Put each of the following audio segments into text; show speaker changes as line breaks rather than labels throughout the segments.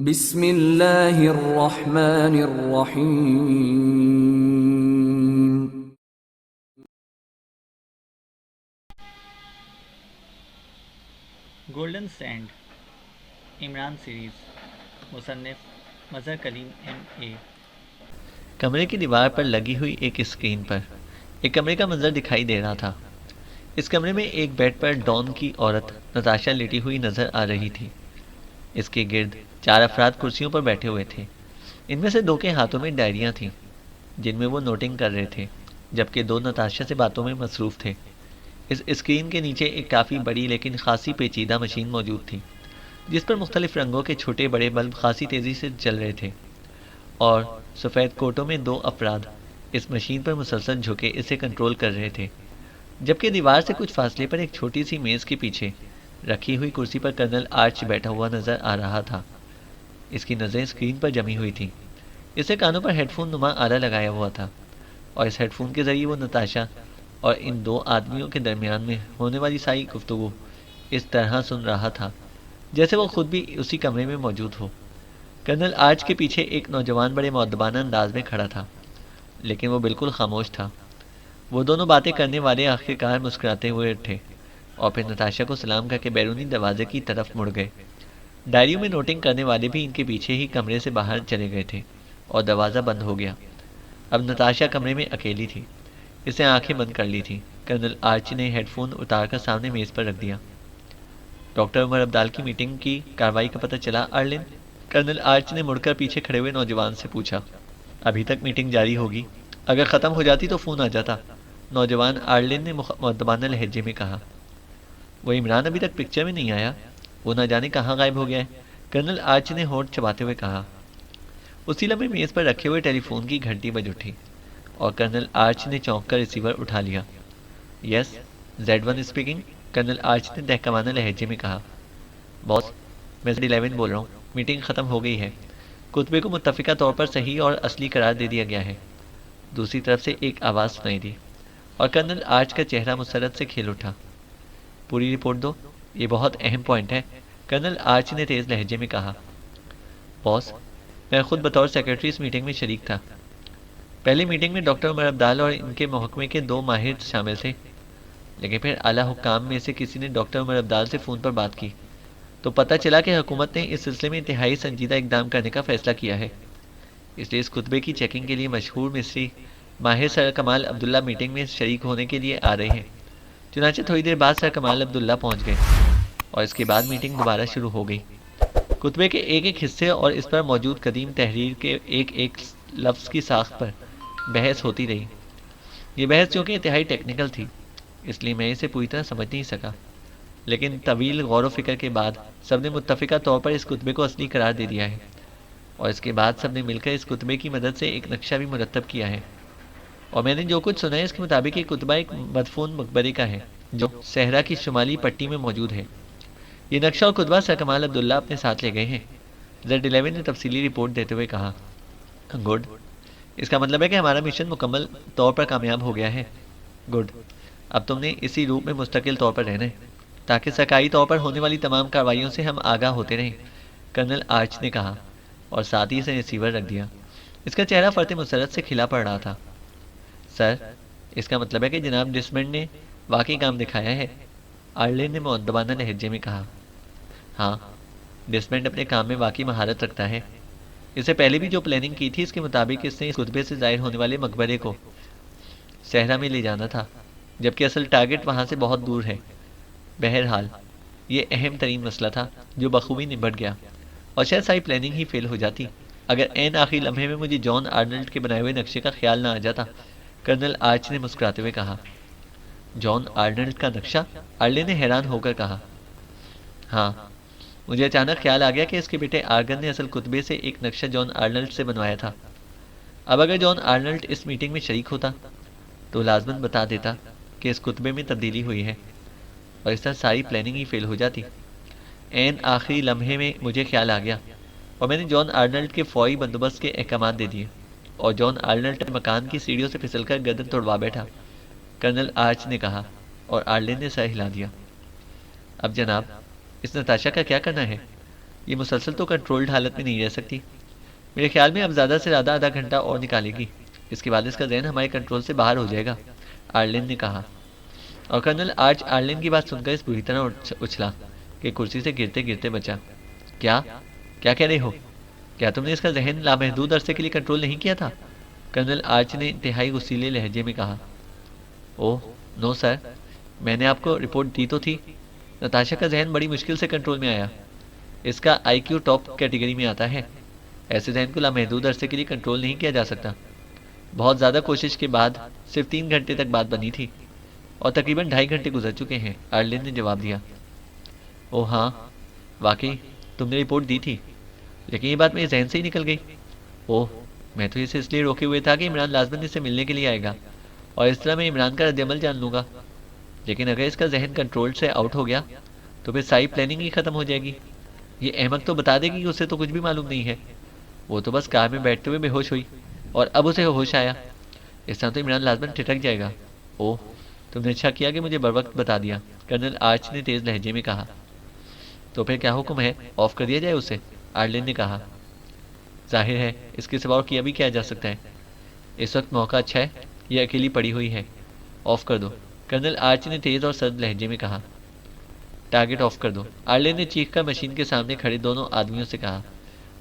بسم اللہ الرحمن الرحیم۔
گولڈن سینڈ، عمران سیریز، مصنف مظہر کلیم ایم اے۔ کمرے کی دیوار پر لگی ہوئی ایک اسکرین پر ایک کمرے کا منظر دکھائی دے رہا تھا۔ اس کمرے میں ایک بیڈ پر ڈان کی عورت نتاشا لیٹی ہوئی نظر آ رہی تھی۔ اس کے گرد 4 افراد کرسیوں پر بیٹھے ہوئے تھے۔ ان میں سے 2 کے ہاتھوں میں ڈائریاں تھیں جن میں وہ نوٹنگ کر رہے تھے، جبکہ 2 نتاشا سے باتوں میں مصروف تھے۔ اس اسکرین کے نیچے ایک کافی بڑی لیکن خاصی پیچیدہ مشین موجود تھی، جس پر مختلف رنگوں کے چھوٹے بڑے بلب خاصی تیزی سے چل رہے تھے، اور سفید کوٹوں میں 2 افراد اس مشین پر مسلسل جھکے اسے کنٹرول کر رہے تھے، جبکہ دیوار سے کچھ فاصلے پر ایک چھوٹی سی میز کے پیچھے رکھی ہوئی کرسی پر کرنل آرچ بیٹھا ہوا نظر آ رہا تھا۔ اس کی نظریں اسکرین پر جمی ہوئی تھیں۔ اسے کانوں پر ہیڈ فون نما آلہ لگایا ہوا تھا، اور اس ہیڈ فون کے ذریعے وہ نتاشا اور ان 2 آدمیوں کے درمیان میں ہونے والی ساری گفتگو اس طرح سن رہا تھا جیسے وہ خود بھی اسی کمرے میں موجود ہو۔ کرنل آرچ کے پیچھے ایک نوجوان بڑے مؤدبانہ انداز میں کھڑا تھا، لیکن وہ بالکل خاموش تھا۔ وہ دونوں باتیں کرنے والے آخرکار مسکراتے ہوئے اٹھے اور پھر نتاشا کو سلام کر کے بیرونی دروازے کی طرف مڑ گئے۔ ڈائریوں میں نوٹنگ کرنے والے بھی ان کے پیچھے ہی کمرے سے باہر چلے گئے تھے اور دروازہ بند ہو گیا۔ اب نتاشا کمرے میں اکیلی تھی۔ اسے آنکھیں بند کر لی تھی۔ کرنل آرچ نے ہیڈ فون اتار کر سامنے میز پر رکھ دیا۔ ڈاکٹر عمر عبدال کی میٹنگ کی کارروائی کا پتہ چلا آرلن؟ کرنل آرچ نے مڑ کر پیچھے کھڑے ہوئے نوجوان سے پوچھا۔ ابھی تک میٹنگ جاری ہوگی، اگر ختم ہو جاتی تو فون آ جاتا، نوجوان آرلن نے مؤدبانہ لہجے میں کہا۔ وہ عمران ابھی تک پکچر میں نہیں آیا، وہ نہ جانے کہاں غائب ہو گیا ہے، کرنل آرچ نے ہونٹ چباتے ہوئے کہا۔ اسی لمحے میز پر رکھے ہوئے ٹیلی فون کی گھنٹی بج اٹھی اور کرنل آرچ نے چونک کر ریسیور اٹھا لیا۔ یس، Z1 اسپیکنگ، کرنل آرچ نے تحکمانہ لہجے میں کہا۔ باس، میں Z11 بول رہا ہوں، میٹنگ ختم ہو گئی ہے، کتبے کو متفقہ طور پر صحیح اور اصلی قرار دے دیا گیا ہے، دوسری طرف سے ایک آواز سنائی دی، اور کرنل آرچ کا چہرہ مسرت سے کھل اٹھا۔ پوری رپورٹ دو، یہ بہت اہم پوائنٹ ہے، کرنل آرچ نے تیز لہجے میں کہا۔ باس، میں خود بطور سیکرٹری اس میٹنگ میں شریک تھا۔ پہلی میٹنگ میں ڈاکٹر عمر عبدال اور ان کے محکمے کے 2 ماہر شامل تھے، لیکن پھر اعلیٰ حکام میں سے کسی نے ڈاکٹر عمر عبدال سے فون پر بات کی تو پتہ چلا کہ حکومت نے اس سلسلے میں انتہائی سنجیدہ اقدام کرنے کا فیصلہ کیا ہے۔ اس لیے اس خطبے کی چیکنگ کے لیے مشہور مصری ماہر سر کمال عبداللہ میٹنگ میں شریک ہونے کے لیے آ رہے ہیں۔ چنانچہ تھوڑی دیر بعد سر کمال عبداللہ پہنچ گئے اور اس کے بعد میٹنگ دوبارہ شروع ہو گئی۔ خطبے کے ایک ایک حصے اور اس پر موجود قدیم تحریر کے ایک ایک لفظ کی ساخت پر بحث ہوتی رہی۔ یہ بحث چونکہ انتہائی ٹیکنیکل تھی، اس لیے میں اسے پوری طرح سمجھ نہیں سکا، لیکن طویل غور و فکر کے بعد سب نے متفقہ طور پر اس خطبے کو اصلی قرار دے دیا ہے، اور اس کے بعد سب نے مل کر اس خطبے کی مدد سے ایک نقشہ بھی مرتب کیا ہے۔ اور میں نے جو کچھ سنا ہے اس کے مطابق یہ خطبہ ایک مدفون مقبرے کا ہے جو صحرا کی شمالی پٹی میں موجود ہے۔ یہ نقشہ اور خطبہ سر کمال عبداللہ اپنے ساتھ لے گئے ہیں، Z11 نے تفصیلی رپورٹ دیتے ہوئے کہا۔ گڈ، اس کا مطلب ہے کہ ہمارا مشن مکمل طور پر کامیاب ہو گیا ہے۔ گڈ، اب تم نے اسی روپ میں مستقل طور پر رہنا ہے تاکہ سرکاری طور پر ہونے والی تمام کارروائیوں سے ہم آگاہ ہوتے رہیں، کرنل آرچ نے کہا، اور ساتھ ہی اسے ریسیور رکھ دیا۔ اس کا چہرہ فرط مسرت سے کھلا پڑ رہا تھا۔ سر، اس کا مطلب ہے کہ جناب ڈسمنڈ نے واقعی کام دکھایا ہے، آرلن نے مؤدبانہ لہجے میں کہا۔ ہاں، ڈسمنڈ اپنے کام میں واقعی مہارت رکھتا ہے۔ اس سے پہلے بھی جو پلاننگ کی تھی اس کے مطابق اس نے اس خطبے سے ظاہر ہونے والے مقبرے کو صحرا میں لے جانا تھا، جبکہ اصل ٹارگٹ وہاں سے بہت دور ہے۔ بہرحال یہ اہم ترین مسئلہ تھا جو بخوبی نبٹ گیا، اور شاید ساری پلاننگ ہی فیل ہو جاتی اگر عین آخری لمحے میں مجھے جان آرنلڈ کے بنائے ہوئے نقشے کا خیال نہ آ جاتا، کرنل آرچ نے مسکراتے ہوئے کہا۔ جان آرنلڈ کا نقشہ؟ آرلن نے حیران ہو کر کہا۔ ہاں، مجھے اچانک خیال آ گیا کہ اس کے بیٹے آرگن نے اصل خطبے سے ایک نقشہ جان آرنلڈ سے بنوایا تھا۔ اب اگر جان آرنلڈ اس میٹنگ میں شریک ہوتا تو لازماً بتا دیتا کہ اس خطبے میں تبدیلی ہوئی ہے، اور اس طرح ساری پلاننگ ہی فیل ہو جاتی۔ عین آخری لمحے میں مجھے خیال آ گیا اور میں نے جان آرنلڈ کے فوری بندوبست کے احکامات دے دیے، اور جان آرنلڈ مکان کی سیڑھیوں سے پھسل کر گردن توڑوا بیٹھا، کرنل آرچ نے کہا، اور آرلن نے سر ہلا دیا۔ اب جناب، اس نتاشا کا کیا کرنا ہے؟ یہ مسلسل تو کنٹرولڈ حالت میں نہیں رہ سکتی. میرے خیال میں اب زیادہ سے زیادہ آدھا گھنٹہ اور نکالے گی. اس کے بعد اس کا ذہن ہمارے کنٹرول سے باہر ہو جائے گا، آرلین نے کہا. اور کرنل آرچ آرلین کی بات سن کر اس بری طرح اچھلا کہ کرسی سے گرتے گرتے بچا. کیا کیا کہہ رہے ہو؟ کیا تم نے اس کا ذہن لامحدود عرصے کے لیے کنٹرول نہیں کیا تھا؟ کرنل آرچ نے انتہائی غصیلے لہجے میں کہا. اوہ نو سر، میں نے آپ کو رپورٹ دی تو تھی. نتاشا کا ذہن بڑی مشکل سے کنٹرول میں آیا. اس کا آئی کیو ٹاپ کیٹیگری میں آتا ہے. ایسے ذہن کو لامحدود عرصے کے لیے کنٹرول نہیں کیا جا سکتا. بہت زیادہ کوشش کے بعد صرف 3 گھنٹے تک بات بنی تھی، اور تقریباً 2.5 گھنٹے گزر چکے ہیں، آرلین نے جواب دیا. اوہ ہاں واقعی تم نے رپورٹ دی تھی، لیکن یہ بات میرے ذہن سے ہی نکل گئی. اوہ میں تو اسے اس لیے روکے ہوئے تھا کہ عمران لازماً اس سے ملنے کے لیے آئے گا، اور اس طرح میں عمران کا رد عمل جان لوں گا. لیکن اگر اس کا ذہن کنٹرول سے آؤٹ ہو گیا تو پھر ساری پلاننگ ہی ختم ہو جائے گی. یہ احمق تو بتا دے گی کہ اسے تو کچھ بھی معلوم نہیں ہے. وہ تو بس کار میں بیٹھتے ہوئے بے ہوش ہوئی اور اب اسے ہوش آیا. اس طرح تو عمران لازماً ٹھٹک جائے گا. اوہ تم نے اچھا کیا کہ مجھے بروقت بتا دیا، کرنل آرچ نے تیز لہجے میں کہا. تو پھر کیا حکم ہے، آف کر دیا جائے اسے؟ آرلین نے کہا. ظاہر ہے اس کے سوا اور کیا بھی کیا جا سکتا ہے. اس وقت موقع اچھا ہے، یہ اکیلی پڑی ہوئی ہے. آف کر دو، کرنل آرچ نے تیز اور سرد لہجے میں کہا. ٹارگٹ آف کر دو، آرلین نے چیخ کر مشین کے سامنے کھڑے دونوں آدمیوں سے کہا،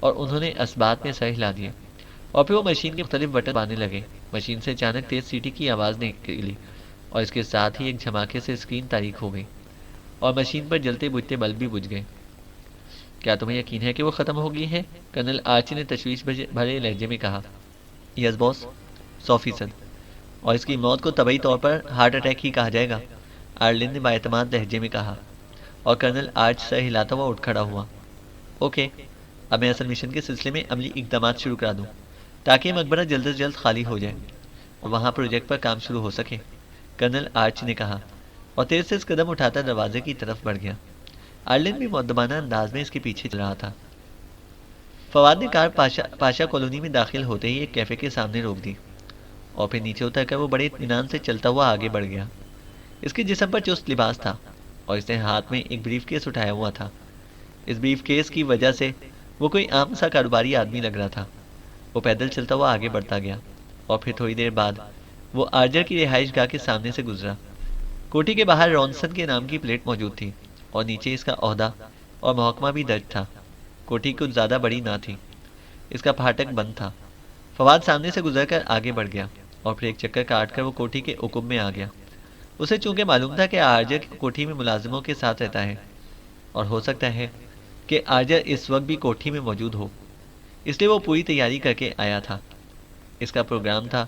اور انہوں نے اسبات میں سر ہلا دیے. اور پھر وہ مشین کے مختلف بٹن دبانے لگے. مشین سے اچانک تیز سیٹی کی آواز نکلی، اور اس کے ساتھ ہی ایک جھماکے سے اسکرین تاریک ہو گئی، اور مشین پر جلتے بجھتے بلب بھی بجھ گئے. کیا تمہیں یقین ہے کہ وہ ختم ہو گئی ہے؟ کرنل آرچی نے تشویش بھرے لہجے میں کہا. یس باس، 100%. اور اس کی موت کو طبعی طور پر ہارٹ اٹیک ہی کہا جائے گا، آرلین نے بااعتماد لہجے میں کہا. اور کرنل آرچ سر ہلاتا ہوا اٹھ کھڑا ہوا. اوکے، اب میں اصل مشن کے سلسلے میں عملی اقدامات شروع کرا دوں تاکہ یہ مقبرہ جلد از جلد خالی ہو جائے اور وہاں پروجیکٹ پر کام شروع ہو سکے، کرنل آرچ نے کہا، اور تیز سے قدم اٹھاتا دروازے کی طرف بڑھ گیا. آرلین بھی مؤدبانہ انداز میں اس کے پیچھے چل رہا تھا. فواد نے کار پاشا کالونی میں داخل ہوتے ہی ایک کیفے کے سامنے روک دی، اور پھر نیچے اتر کر وہ بڑے اطمینان سے چلتا ہوا آگے بڑھ گیا. اس کے جسم پر چست لباس تھا، اور اس نے ہاتھ میں ایک بریف کیس اٹھایا ہوا تھا. اس بریف کیس کی وجہ سے وہ کوئی عام سا کاروباری آدمی لگ رہا تھا. وہ پیدل چلتا ہوا آگے بڑھتا گیا، اور پھر تھوڑی دیر بعد وہ آرجر کی رہائش گاہ کے سامنے سے گزرا. کوٹھی کے باہر رونسن کے نام کی پلیٹ موجود تھی، اور نیچے اس کا عہدہ اور محکمہ بھی درج تھا. کوٹھی کچھ زیادہ بڑی نہ تھی، اس کا پھاٹک بند تھا. فواد سامنے سے گزر کر آگے بڑھ گیا، اور پھر ایک چکر کاٹ کر وہ کوٹھی کے عقب میں آ گیا. اسے چونکہ معلوم تھا کہ آرجر کی کوٹھی میں ملازموں کے ساتھ رہتا ہے، اور ہو سکتا ہے کہ آرجر اس وقت بھی کوٹھی میں موجود ہو، اس لیے وہ پوری تیاری کر کے آیا تھا. اس کا پروگرام تھا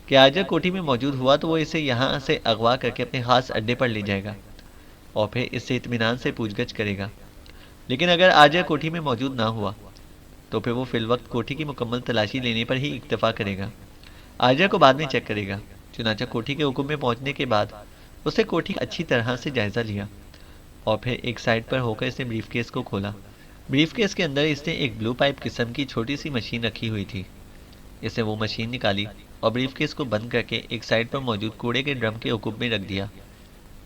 کہ آرجر کوٹھی میں موجود ہوا تو وہ اسے یہاں سے اغوا کر کے اپنے خاص اڈے پر لے جائے گا، اور پھر اس سے اطمینان سے پوچھ گچھ کرے گا. لیکن اگر آرجر کوٹھی میں موجود نہ ہوا تو پھر وہ فی الوقت کوٹھی کی مکمل تلاشی لینے پر ہی اکتفا کرے گا. آرجر کو بعد میں چیک کرے گا. چنانچہ کوٹھی کے حکم میں پہنچنے کے بعد اس نے کوٹھی کا اچھی طرح سے جائزہ لیا، اور پھر ایک سائڈ پر ہو کر اس نے بریف کیس کو کھولا. بریف کیس کے اندر اس نے ایک بلو پائپ قسم کی چھوٹی سی مشین رکھی ہوئی تھی. اس نے وہ مشین نکالی اور بریف کیس کو بند کر کے ایک سائڈ پر موجود کوڑے کے ڈرم کے عقب میں رکھ دیا.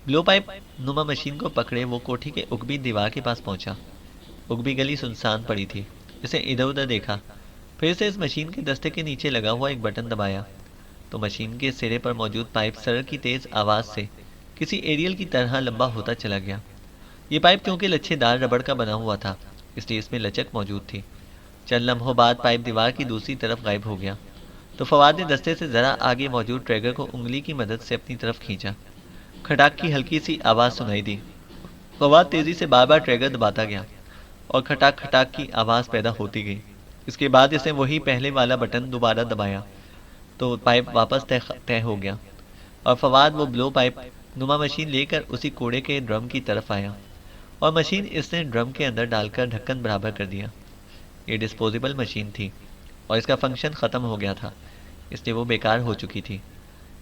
بلو پائپ نما مشین کو پکڑے وہ کوٹھی کے عقبی دیوار کے پاس پہنچا. عقبی گلی سنسان پڑی تھی. اس نے ادھر ادھر دیکھا، پھر اسے اس مشین کے دستے کے نیچے لگا ہوا ایک بٹن دبایا تو مشین کے سرے پر موجود پائپ سرر کی تیز آواز سے کسی ایریل کی طرح لمبا ہوتا چلا گیا. یہ پائپ کیونکہ لچھے دار ربڑ کا بنا ہوا تھا اس لیے اس میں لچک موجود تھی. چند لمحوں بعد پائپ دیوار کی دوسری طرف غائب ہو گیا تو فواد نے دستے سے ذرا آگے موجود ٹریگر کو انگلی کی مدد سے اپنی طرف کھینچا. کھٹاک کی ہلکی سی آواز سنائی دی. فواد تیزی سے بار بار ٹریگر دباتا گیا اور کھٹاک کھٹاک کی آواز پیدا ہوتی گئی. اس کے بعد اس نے وہی پہلے والا بٹن دوبارہ دبایا تو پائپ واپس طے ہو گیا، اور فواد وہ بلو پائپ نما مشین لے کر اسی کوڑے کے ڈرم کی طرف آیا، اور مشین اس نے ڈرم کے اندر ڈال کر ڈھکن برابر کر دیا. یہ ڈسپوزیبل مشین تھی اور اس کا فنکشن ختم ہو گیا تھا، اس لیے وہ بیکار ہو چکی تھی.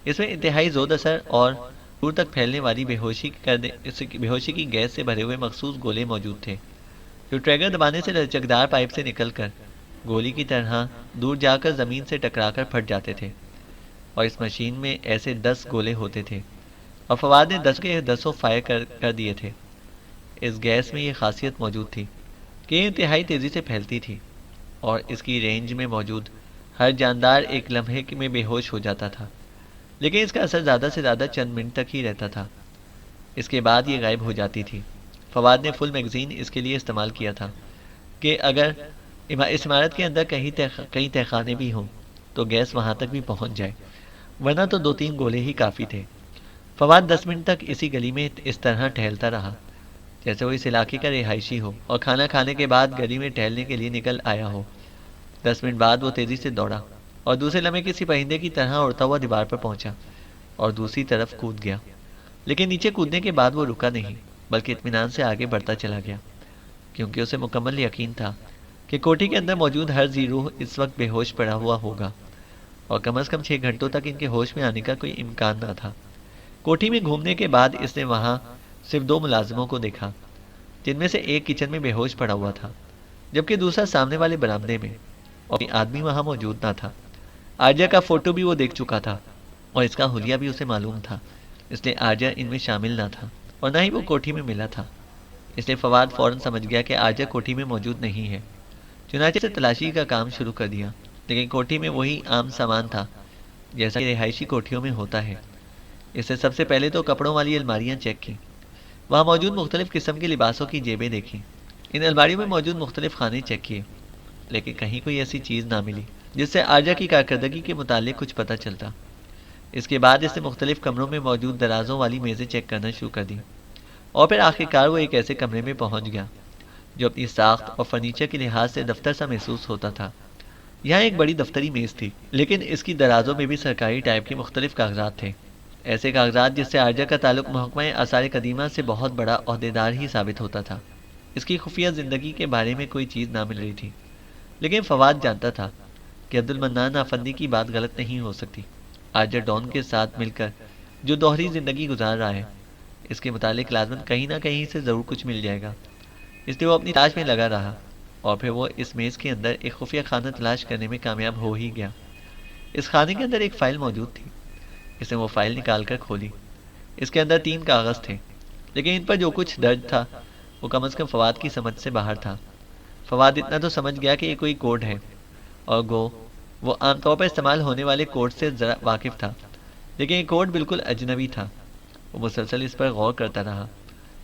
اس میں انتہائی زود اثر اور دور تک پھیلنے والی بے ہوشی کی گیس سے بھرے ہوئے مخصوص گولے موجود تھے جو ٹریگر دبانے سے لچکدار پائپ سے نکل کر گولی کی طرح دور جا کر زمین سے ٹکرا کر پھٹ جاتے تھے. اور اس مشین میں ایسے 10 گولے ہوتے تھے، اور فواد نے 10 کے 10 فائر کر دیے تھے. اس گیس میں یہ خاصیت موجود تھی کہ یہ انتہائی تیزی سے پھیلتی تھی اور اس کی رینج میں موجود ہر جاندار ایک لمحے میں بے ہوش ہو جاتا تھا، لیکن اس کا اثر زیادہ سے زیادہ چند منٹ تک ہی رہتا تھا، اس کے بعد یہ غائب ہو جاتی تھی۔ فواد نے فل میگزین اس کے لیے استعمال کیا تھا کہ اگر اس عمارت کے اندر کئی تہخانے بھی ہوں تو گیس وہاں تک بھی پہنچ جائے، ورنہ تو 2-3 گولے ہی کافی تھے۔ فواد 10 منٹ تک اسی گلی میں اس طرح ٹہلتا رہا جیسے وہ اس علاقے کا رہائشی ہو اور کھانا کھانے کے بعد گلی میں ٹہلنے کے لیے نکل آیا ہو۔ 10 منٹ بعد وہ تیزی سے دوڑا اور دوسرے لمحے کسی پرندے کی طرح اڑتا ہوا دیوار پر پہنچا اور دوسری طرف کود گیا، لیکن نیچے کودنے کے بعد وہ رکا نہیں بلکہ اطمینان سے آگے بڑھتا چلا گیا، کیونکہ اسے مکمل یقین تھا کہ کوٹھی کے اندر موجود ہر ذی روح اس وقت بے ہوش پڑا ہوا ہوگا اور کم از کم 6 گھنٹوں تک ان کے ہوش میں آنے کا کوئی امکان نہ تھا۔ کوٹھی میں گھومنے کے بعد اس نے وہاں صرف 2 ملازموں کو دیکھا، جن میں سے ایک کچن میں بے ہوش پڑا ہوا تھا جبکہ دوسرا سامنے والے برآمدے میں، اور کوئی آدمی وہاں موجود نہ تھا۔ آرجا کا فوٹو بھی وہ دیکھ چکا تھا اور اس کا حلیہ بھی اسے معلوم تھا، اس لیے آرجا ان میں شامل نہ تھا اور نہ ہی وہ کوٹھی میں ملا تھا۔ اس لیے فواد فوراً سمجھ گیا کہ آرجا کوٹھی میں موجود نہیں ہے، چنانچہ سے تلاشی کا کام شروع کر دیا، لیکن کوٹھی میں وہی عام سامان تھا جیسا کہ رہائشی کوٹھیوں میں ہوتا ہے۔ اس نے سب سے پہلے تو کپڑوں والی الماریاں چیک کی، وہاں موجود مختلف قسم کے لباسوں کی جیبیں دیکھی، ان الماریوں میں موجود مختلف خانے چیک کیے، لیکن کہیں کوئی ایسی چیز نہ ملی جس سے آرجا کی کارکردگی کے متعلق کچھ پتہ چلتا۔ اس کے بعد اس نے مختلف کمروں میں موجود درازوں والی میزیں چیک کرنا شروع کر دی اور پھر آخرکار وہ ایک ایسے کمرے میں پہنچ گیا جو اپنی ساخت اور فرنیچر کے لحاظ سے دفتر سا محسوس ہوتا تھا۔ یہاں ایک بڑی دفتری میز تھی، لیکن اس کی درازوں میں بھی سرکاری ٹائپ کے مختلف کاغذات تھے، ایسے کاغذات جس سے آرجا کا تعلق محکمہ آثار قدیمہ سے بہت بڑا عہدیدار ہی ثابت ہوتا تھا۔ اس کی خفیہ زندگی کے بارے میں کوئی چیز نہ مل رہی تھی، لیکن فواد جانتا تھا کہ عبدالمنان افندی کی بات غلط نہیں ہو سکتی۔ آرجا ڈان کے ساتھ مل کر جو دوہری زندگی گزار رہا ہے، اس کے متعلق لازماً کہیں نہ کہیں سے ضرور کچھ مل جائے گا، اس لیے وہ اپنی تلاش میں لگا رہا اور پھر وہ اس میز کے اندر ایک خفیہ خانہ تلاش کرنے میں کامیاب ہو ہی گیا۔ اس خانے کے اندر ایک فائل موجود تھی، اس نے وہ فائل نکال کر کھولی۔ اس کے اندر 3 کاغذ تھے، لیکن ان پر جو کچھ درج تھا وہ کم از کم فواد کی سمجھ سے باہر تھا۔ فواد اتنا تو سمجھ گیا کہ یہ کوئی کوڈ ہے، اور گو وہ عام طور پر استعمال ہونے والے کوڈ سے ذرا واقف تھا، لیکن یہ کوڈ بالکل اجنبی تھا۔ وہ مسلسل اس پر غور کرتا رہا،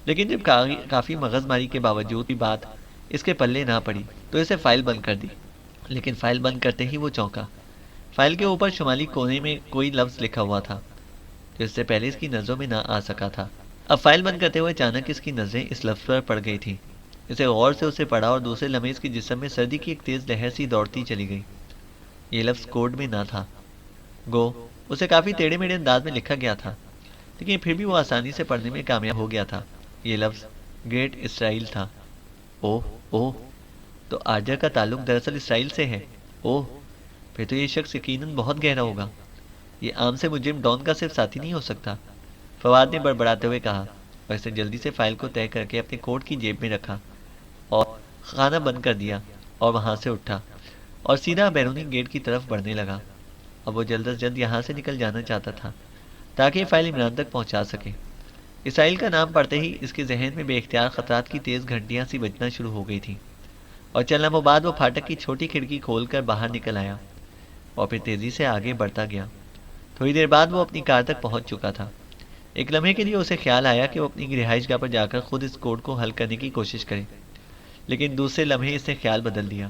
لیکن جب کافی مغز ماری کے باوجود بھی بات اس کے پلے نہ پڑی تو اسے فائل بند کر دی، لیکن فائل بند کرتے ہی وہ چونکا۔ فائل کے اوپر شمالی کونے میں کوئی لفظ لکھا ہوا تھا جو اس سے پہلے اس کی نظروں میں نہ آ سکا تھا۔ اب فائل بند کرتے ہوئے اچانک اس کی نظریں اس لفظ پر پڑ گئی تھی۔ اسے غور سے اسے پڑھا اور دوسرے لمحے اس کے جسم میں سردی کی ایک تیز لہر سی دوڑتی چلی گئی۔ یہ لفظ کوڈ میں نہ تھا، گو اسے کافی ٹیڑھے میڑھے انداز میں لکھا گیا تھا، لیکن پھر بھی وہ آسانی سے پڑھنے میں کامیاب ہو گیا تھا۔ یہ لفظ گریٹ اسرائیل تھا۔ اوہ اوہ، تو آرجا کا تعلق دراصل اسرائیل سے ہے۔ اوہ، پھر تو یہ شخص یقیناً بہت گہرا ہوگا، یہ عام سے مجرم ڈان کا صرف ساتھی نہیں ہو سکتا، فواد نے بڑبڑاتے ہوئے کہا، اور اس نے جلدی سے فائل کو طے کر کے اپنے کوٹ کی جیب میں رکھا اور خانہ بند کر دیا اور وہاں سے اٹھا اور سیدھا بیرونی گیٹ کی طرف بڑھنے لگا۔ اب وہ جلد از جلد یہاں سے نکل جانا چاہتا تھا تاکہ یہ فائل عمران تک پہنچا سکے۔ اسرائیل کا نام پڑھتے ہی اس کے ذہن میں بے اختیار خطرات کی تیز گھنٹیاں سی بجنا شروع ہو گئی تھیں، اور چند لمحوں بعد وہ پھاٹک کی چھوٹی کھڑکی کھول کر باہر نکل آیا اور پھر تیزی سے آگے بڑھتا گیا۔ تھوڑی دیر بعد وہ اپنی کار تک پہنچ چکا تھا۔ ایک لمحے کے لیے اسے خیال آیا کہ وہ اپنی رہائش گاہ پر جا کر خود اس کوڈ کو حل کرنے کی کوشش کرے، لیکن دوسرے لمحے اس نے خیال بدل دیا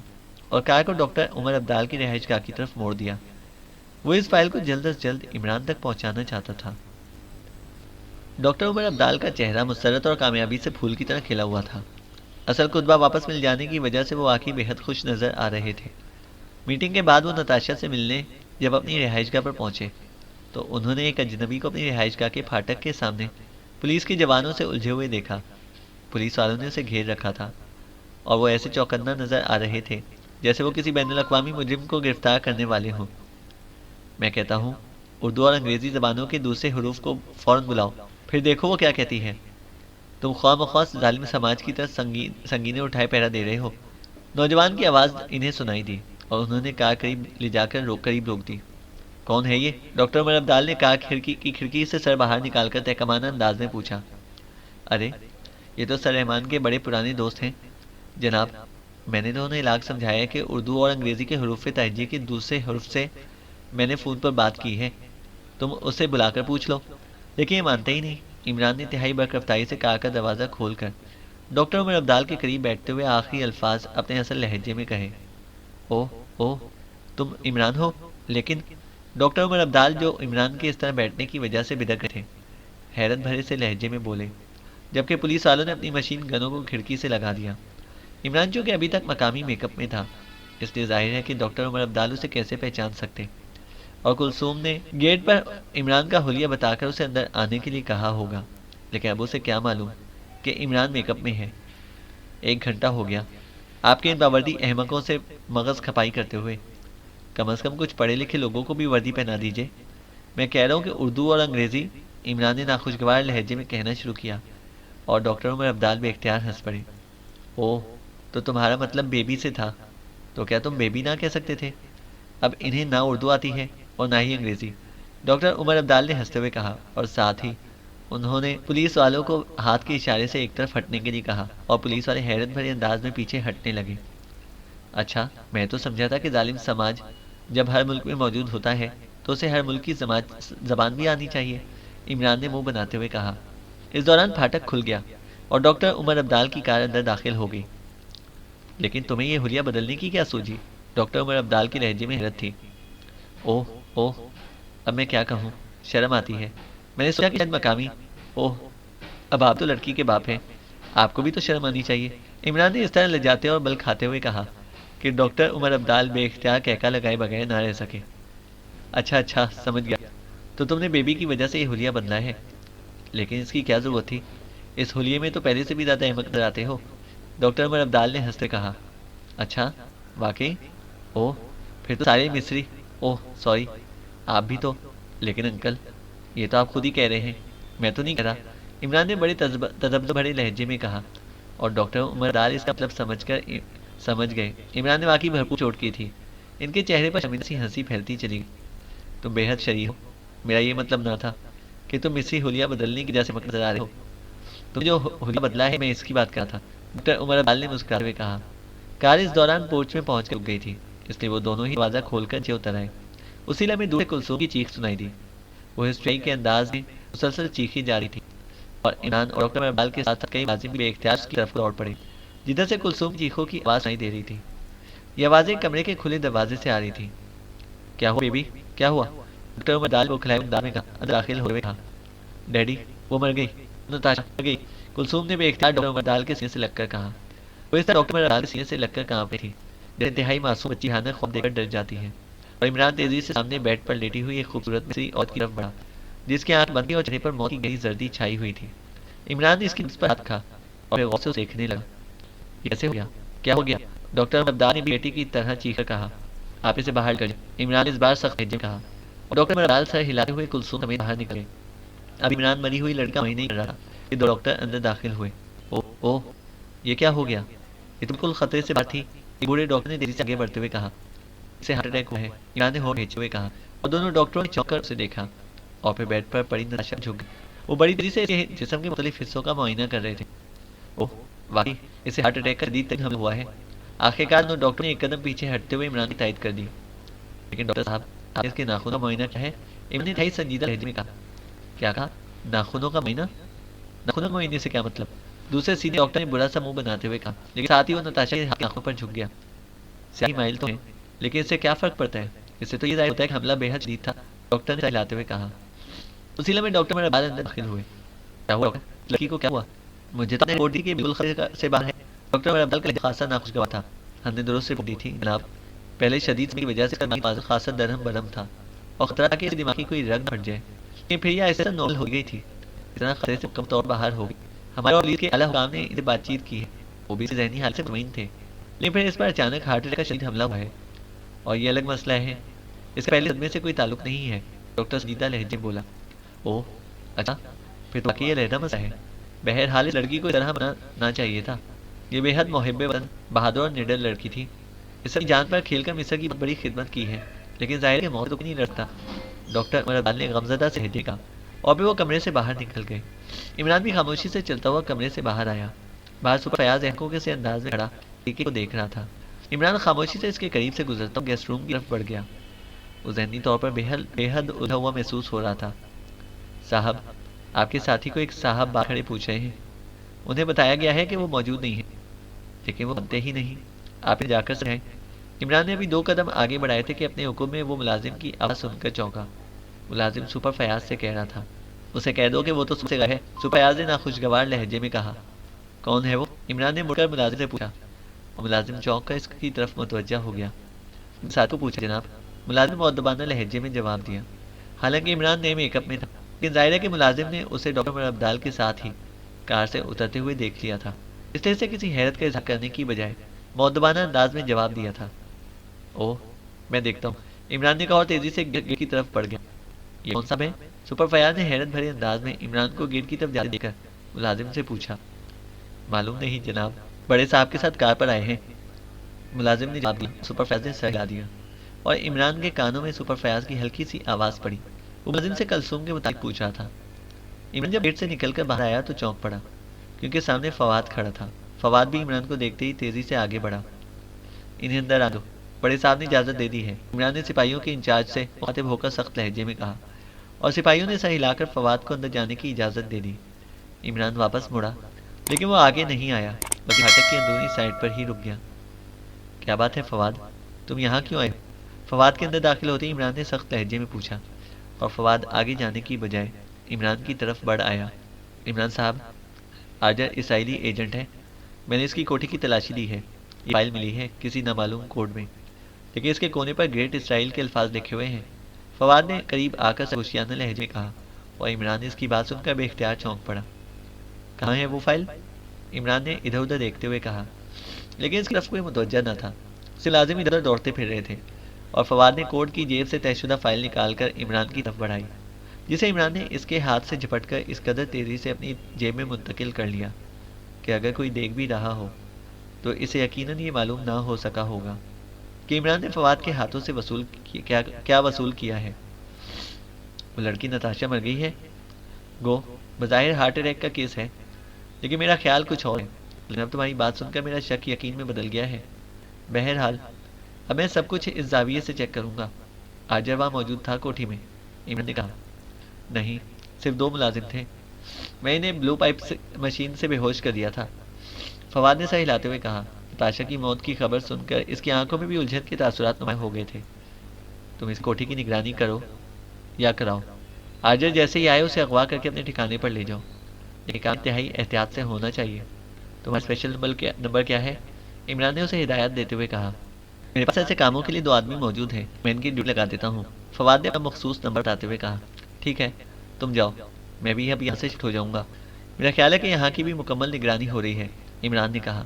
اور کار کو ڈاکٹر عمر عبدال کی رہائش گاہ کی طرف موڑ دیا۔ وہ اس فائل کو جلد از جلد عمران تک پہنچانا چاہتا تھا۔ ڈاکٹر عمر عبدال کا چہرہ مسرت اور کامیابی سے پھول کی طرح کھلا ہوا تھا۔ اصل کتبہ واپس مل جانے کی وجہ سے وہ واقعی بے حد خوش نظر آ رہے تھے۔ میٹنگ کے بعد وہ نتاشا سے ملنے جب اپنی رہائش گاہ پر پہنچے تو انہوں نے ایک اجنبی کو اپنی رہائش گاہ کے پھاٹک کے سامنے پولیس کے جوانوں سے الجھے ہوئے دیکھا۔ پولیس والوں نے اسے گھیر رکھا تھا اور وہ ایسے چوکنا نظر آ رہے تھے جیسے وہ کسی بین الاقوامی مجرم کو گرفتار کرنے والے ہوں۔ میں کہتا ہوں اردو اور انگریزی زبانوں کے دوسرے حروف کو فوراً بلاؤ، پھر دیکھو وہ کیا کہتی ہے۔ تم خواہ مخواہ ظالم سماج کی طرح سنگینے اٹھائے پہرا دے رہے ہو۔ نوجوان کی آواز انہیں سنائی دی اور انہوں نے کار قریب لے جا کر قریب روک دی۔ کون ہے یہ؟ ڈاکٹر عمر عبدال نے کار کی کھڑکی سے سر باہر نکال کر تہکمانہ انداز میں پوچھا۔ ارے یہ تو سر رحمان کے بڑے پرانے دوست ہیں، جناب، میں نے تو انہیں لاکھ سمجھایا کہ اردو اور انگریزی کے حروف تہجی کے دوسرے حرف سے میں نے فون پر بات کی ہے، تم اسے بلا کر پوچھ لو، لیکن یہ مانتے ہی نہیں۔ عمران نے انتہائی برق رفتاری سے کار کا دروازہ کھول کر ڈاکٹر عمر عبدال کے قریب بیٹھتے ہوئے آخری الفاظ اپنے اصل لہجے میں کہے۔ اوہ اوہ، تم عمران ہو؟ لیکن ڈاکٹر عمر عبدال، جو عمران کے اس طرح بیٹھنے کی وجہ سے بدک رہے تھے، حیرت بھرے سے لہجے میں بولے، جبکہ پولیس والوں نے اپنی مشین گنوں کو کھڑکی سے لگا دیا۔ عمران چونکہ ابھی تک مقامی میک اپ میں تھا، اس لیے ظاہر ہے کہ ڈاکٹر عمر عبدال اسے کیسے پہچان سکتے، اور کلثوم نے گیٹ پر عمران کا حلیہ بتا کر اسے اندر آنے کے لیے کہا ہوگا، لیکن اب اسے کیا معلوم کہ عمران میک اپ میں ہے۔ 1 گھنٹہ ہو گیا آپ کے ان باوردی احمقوں سے مغز کھپائی کرتے ہوئے، کم از کم کچھ پڑھے لکھے لوگوں کو بھی وردی پہنا دیجیے۔ میں کہہ رہا ہوں کہ اردو اور انگریزی، عمران نے ناخوشگوار لہجے میں کہنا شروع کیا، اور ڈاکٹر عمر عبدال بے اختیار ہنس پڑے۔ اوہ، تو تمہارا مطلب بیبی سے تھا، تو کیا تم بیبی نہ کہہ سکتے تھے؟ اب انہیں نہ اردو آتی ہے اور نہ ہی انگریزی، ڈاکٹر عمر عبدال نے ہنستے ہوئے کہا، اور ساتھ ہی انہوں نے پولیس والوں کو ہاتھ کے اشارے سے ایک طرف ہٹنے کے لیے کہا، اور پولیس والے حیرت بھرے انداز میں پیچھے ہٹنے لگے۔ اچھا، میں تو سمجھا تھا کہ ظالم سماج جب ہر ملک میں موجود ہوتا ہے تو اسے ہر ملک کی زبان بھی آنی چاہیے، عمران نے منہ بناتے ہوئے کہا۔ اس دوران پھاٹک کھل گیا اور ڈاکٹر عمر عبدال کی کار اندر داخل ہو گئی۔ لیکن تمہیں یہ حلیہ بدلنے کی کیا سوچی؟ ڈاکٹر عمر عبدال کی لہجے میں حیرت تھی۔ اوہ اوہ، اب میں کیا کہوں، شرم آتی ہے، میں نے سوچا کہ شاید مقامی۔ اوہ، اب آپ تو لڑکی کے باپ ہیں، آپ کو بھی تو شرم آنی چاہیے، عمران نے اس طرح لجاتے اور بل کھاتے ہوئے کہا کہ ڈاکٹر عمر عبدال بے اختیار کہکا لگائے بغیر نہ رہ سکے۔ اچھا اچھا، سمجھ گیا، تو تم نے بیبی کی وجہ سے یہ حلیہ بدلا ہے، لیکن اس کی کیا ضرورت تھی؟ اس حلیے میں تو پہلے سے بھی زیادہ احمق نظر آتے ہو، ڈاکٹر عمر عبدال نے ہنستے کہا۔ اچھا، واقعی؟ اوہ، پھر تو سارے مصری۔ اوہ سوری، آپ بھی تو۔ لیکن انکل، یہ تو آپ خود ہی کہہ رہے ہیں، میں تو نہیں کہہ رہا، عمران نے بڑے تذبذب بھرے لہجے میں کہا، اور ڈاکٹر عمر عبدال اس کا مطلب سمجھ گئے۔ عمران نے واقعی بھرپور چوٹ کی تھی، ان کے چہرے پر شرمندہ سی ہنسی پھیلتی چلی گئی۔ تم بے حد شریف ہو، میرا یہ مطلب نہ تھا کہ تم مصری حلیہ بدلنے کی جیسے مقصد نظر آ رہے ہو، تم جو حلیہ بدلا ہے میں اس کی بات کر رہا تھا، ڈاکٹر عمر عبدال نے مسکراتے ہوئے کہا۔ کار اس دوران پورچ میں پہنچ کر رک گئی تھی، اس لیے وہ دونوں ہی دروازہ کھول کر نیچے اتر آئے۔ اسی لمحے دور سے کلثوم کی چیخ سنائی دی، وہ ہسٹری کے انداز میں مسلسل چیخی جاری تھی، اور عمران اور ڈاکٹر عمر عبدال کے ساتھ کئی ملازم بھی بے اختیار اس کی طرف دوڑ پڑے جدھر سے کلثوم کی چیخوں کی آواز سنائی دے رہی تھی۔ یہ آوازیں کمرے کے کھلے دروازے سے آ رہی تھی۔ کیا ہوا بیبی، کیا ہوا؟ ڈاکٹر عمر عبدال کو کھلائے انداز میں اندر داخل ہوئے کہا۔ ڈیڈی، وہ مر گئی، نتاشا مر گئی، کلثوم نے بے اختیار ڈاکٹر عمر عبدال کے سینے سے لگ کر کہا۔ وہ اس طرح ڈاکٹر عمر عبدال کے سینے سے لگ کر کہاں پہ تھی جیسے انتہائی معصوم بچی بھیانک خواب دیکھ کر ڈر جاتی ہے، اور عمران تیزی سے سامنے بیڈ پر لیٹی ہوئی ایک خوبصورت مصری عورت کی طرف بڑھا جس کی آنکھ بند تھی اور چہرے پر موت کی گہری زردی چھائی ہوئی تھی۔ عمران نے اس کی نبز پر ہاتھ رکھا اور پھر غور سے اسے دیکھنے لگا۔ یہ کیسے ہو گیا، کیا ہو گیا؟ ڈاکٹر عمر عبدال نے بیٹی کی طرح چیخ کر کہا۔ آپ اسے باہر کر جائیں، عمران نے اس بار سخت لہجے میں کہا، اور ڈاکٹر عمر عبدال سر ہلاتے ہوئے کلثوم سمیت باہر نکلے۔ اب عمران مری ہوئی لڑکا وہیں نہیں کر رہا کہ دو ڈاکٹر اندر داخل ہوئے۔ اوہ، یہ کیا ہو گیا؟ یہ تو بالکل خطرے سے باہر تھی، ایک بوڑھے ڈاکٹر نے تیزی سے آگے بڑھتے ہوئے کہا۔ اسے ہارٹ اٹیک ہوا ہے، عمران نے ہونٹ کھینچتے ہوئے کہا، اور دونوں ڈاکٹروں نے چونک کر اسے دیکھا، اور پھر بیڈ پر پڑی نتاشا جھک گئی۔ وہ بڑی تیزی سے اس کے جسم کے مختلف حصوں کا معائنہ کر رہے تھے۔ اوہ، واقعی اسے ہارٹ اٹیک کا شدید حملہ ہوا ہے۔ آخرکار دونوں ڈاکٹروں نے ایک قدم پیچھے ہٹتے ہوئے عمران کی تائید کر دی۔ لیکن ڈاکٹر صاحب، آپ نے اس کے ناخنوں کا معائنہ کیا ہے؟ عمران نے انتہائی سنجیدہ لہجے میں کہا۔ کیا کہا؟ ناخنوں کا معائنہ؟ ناخنوں کے معائنے سے کیا مطلب؟ دوسرے سیدھے ڈاکٹر نے برا سا منہ بناتے ہوئے کہا، لیکن ساتھ ہی وہ نتاشا کے ناخنوں پر جھک گیا۔ سیاہی مائل تو ہیں، لیکن اس سے کیا فرق پڑتا ہے؟ اس سے تو یہ ظاہر ہوتا ہے کہ حملہ بے حد شدید تھا، ڈاکٹر نے ہلاتے ہوئے کہا۔ اسی لمحے ڈاکٹر میرے بعد اندر داخل ہوئے۔ کیا ہوا ڈاکٹر، لڑکی کو کیا ہوا؟ مجھے تو رپورٹ دی کہ بالکل خطرے سے باہر ہے۔ ڈاکٹر عمر عبدال کا لہجہ خاصا ناخوشگوار تھا۔ ہم نے درست رپورٹ دی تھی جناب، پہلے شدید سمے کی وجہ سے دماغ خاصا درہم برہم تھا، اور خطرہ تھا کہ اس دماغ کی کوئی رگ نہ پھٹ جائے، لیکن پھر یہ ایسا نارمل ہو گئی تھی، اتنا خطرے سے مکمل طور باہر ہو گئی۔ ہمارے اور پولیس کے اعلیٰ حکام نے ان سے بات چیت کی ہے، وہ بھی ذہنی حالت سے مطمئن تھے، لیکن پھر اس پر اچانک ہارٹ اٹیک کا شدید حملہ ہوا ہے، اور یہ الگ مسئلہ ہے، اس کا پہلے صدمے سے کوئی تعلق نہیں ہے، ڈاکٹر سنجیدہ لہجے بولا۔ اوہ اچھا، پھر تو واقعی یہ علیحدہ مسئلہ ہے، بہرحال اس لڑکی کو اس طرح بنانا چاہیے تھا، یہ بے حد محب وطن، بہادر اور نڈر لڑکی تھی، اس نے جان پر کھیل کر مصر کی بہت بڑی خدمت کی ہے، لیکن ظاہر ہے کہ موت تو نہیں لڑتا، ڈاکٹر عمر عبدال نے غمزدہ سے لہجے کہا، اور پھر وہ کمرے سے باہر نکل گئے۔ عمران بھی خاموشی سے چلتا ہوا کمرے سے باہر آیا، باہر سپر فیاض آنکھوں کے سے انداز میں کھڑا کو دیکھ رہا تھا۔ عمران خاموشی سے اس کے قریب سے گزرتا ہوں گیسٹ روم کی طرف بڑھ گیا۔ وہ ذہنی طور پر بے حد الجھا ہوا محسوس ہو رہا تھا۔ صاحب، آپ کے ساتھی کو ایک صاحب باہر کھڑے پوچھ رہے ہیں۔ انہیں بتایا گیا ہے کہ وہ موجود نہیں ہے، لیکن وہ مانتے ہی نہیں۔ آپ نے جا کر سمجھائیں۔ عمران نے ابھی 2 قدم آگے بڑھائے تھے کہ اپنے حکم میں وہ ملازم کی آواز سن کر چونکا۔ ملازم سپر فیاض سے کہہ رہا تھا، اسے کہہ دو کہ وہ تو سے گئے ہے۔ سپر فیاض نے ناخوشگوار لہجے میں کہا۔ کون ہے وہ؟ عمران نے مڑ کر ملازم سے پوچھا، اور ملازم چونک کر اس کی طرف متوجہ ہو گیا۔ ساتھ کو پوچھا جناب، ملازم مؤدبانہ لہجے میں جواب دیا۔ حالانکہ عمران نئے میک اپ میں تھا، لیکن ظاہر ہے کہ ملازم نے اسے ڈاکٹر عمر عبدال کے ساتھ ہی کار سے اترتے ہوئے دیکھ لیا تھا، اس لیے سے کسی حیرت کا اظہار کرنے کی بجائے مؤدبانہ انداز میں جواب دیا تھا۔ اوہ، میں دیکھتا ہوں، عمران نے کہا اور تیزی سے گیٹ کی طرف بڑھ گیا۔ یہ کون صاحب ہے؟ سپر فیاض نے حیرت بھرے انداز میں عمران کو گیٹ کی طرف جاتے دیکھ کر ملازم سے پوچھا۔ معلوم نہیں جناب، بڑے صاحب کے ساتھ کار پر آئے ہیں، ملازم نے جواب دیا۔ سپر فیاض نے سر ہلا دیا اور عمران کے کانوں میں سپر فیاض کی ہلکی سی آواز پڑی۔ وہ ملازم سے کلثوم کے متعلق پوچھ رہا تھا۔ عمران جب گیٹ سے نکل کر باہر آیا تو چونک پڑا، کیونکہ سامنے فواد کھڑا تھا۔ فواد بھی عمران کو دیکھتے ہی تیزی سے آگے بڑھا۔ انہیں اندر آ دو، بڑے صاحب نے اجازت دے دی ہے، عمران نے سپاہیوں کے انچارج سے مخاطب ہو کر سخت لہجے میں کہا، اور سپاہیوں نے سر ہلا کر فواد کو اندر جانے کی اجازت دے دی۔ عمران واپس مڑا، لیکن وہ آگے نہیں آیا، بلکہ پھاٹک کی اندرونی سائڈ پر ہی رک گیا۔ کیا بات ہے فواد، تم یہاں کیوں آئے؟ فواد کے اندر داخل ہوتے ہی عمران نے سخت لہجے میں پوچھا، اور فواد آگے جانے کی بجائے عمران کی طرف بڑھ آیا۔ عمران صاحب، آجر اسرائیلی ایجنٹ ہے، میں نے اس کی کوٹھی کی تلاشی لی ہے، یہ فائل ملی ہے کسی نامعلوم کوڈ میں، لیکن اس کے کونے پر گریٹ اسرائیل کے الفاظ لکھے ہوئے ہیں۔ فواد نے قریب آ کر سرگوشیانہ لہجے میں کہا، اور عمران نے اس کی بات سن کر بے اختیار چونک پڑا۔ کہاں ہے وہ فائل؟ عمران نے ادھر ادھر دیکھتے ہوئے کہا، لیکن اس کی طرف کوئی متوجہ نہ تھا۔ اسے لازم ادھر دوڑتے پھر رہے تھے، اور فواد نے کوڈ کی جیب سے طے شدہ فائل نکال کر عمران کی طرف بڑھائی، جسے عمران نے اس کے ہاتھ سے جھپٹ کر اس قدر تیزی سے اپنی جیب میں منتقل کر لیا کہ اگر کوئی دیکھ بھی رہا ہو تو اسے یقیناً یہ معلوم نہ ہو سکا ہوگا کہ عمران نے فواد کے ہاتھوں سے کیا وصول کیا ہے۔ وہ لڑکی نتاشا مر گئی ہے؟ گو، بظاہر ہارٹ اٹیک کا کیس ہے، لیکن میرا خیال کچھ اور ہے، لیکن اب تمہاری بات سن کر میرا شک یقین میں بدل گیا ہے۔ بہرحال اب میں سب کچھ اس زاویے سے چیک کروں گا۔ آجر وہاں موجود تھا کوٹھی میں؟ عمران نے کہا۔ نہیں، صرف 2 ملازم تھے، میں انہیں بلو پائپ مشین سے بے ہوش کر دیا تھا۔ فواد نے سر ہلاتے ہوئے کہا۔ نتاشا کی موت کی خبر سن کر اس کی آنکھوں میں بھی الجھن کے تاثرات نمایاں ہو گئے تھے۔ تم اس کوٹھی کی نگرانی کرو یا کراؤ، آجر جیسے ہی آئے اسے اغوا کر کے اپنے ٹھکانے پر لے جاؤ، لیکن کام انتہائی احتیاط سے ہونا چاہیے۔ تمہارا اسپیشل نمبر کیا ہے؟ عمران نے اسے ہدایت دیتے ہوئے کہا۔ میرے پاس ایسے کاموں کے لیے 2 آدمی موجود ہیں، میں ان کی ڈیوٹی لگا دیتا ہوں، فواد نے اپنا مخصوص نمبر بتاتے ہوئے کہا۔ ٹھیک ہے، تم جاؤ، میں بھی اب یہاں سے شفٹ ہو جاؤں گا۔ میرا خیال ہے کہ یہاں کی بھی مکمل نگرانی ہو رہی ہے، عمران نے کہا،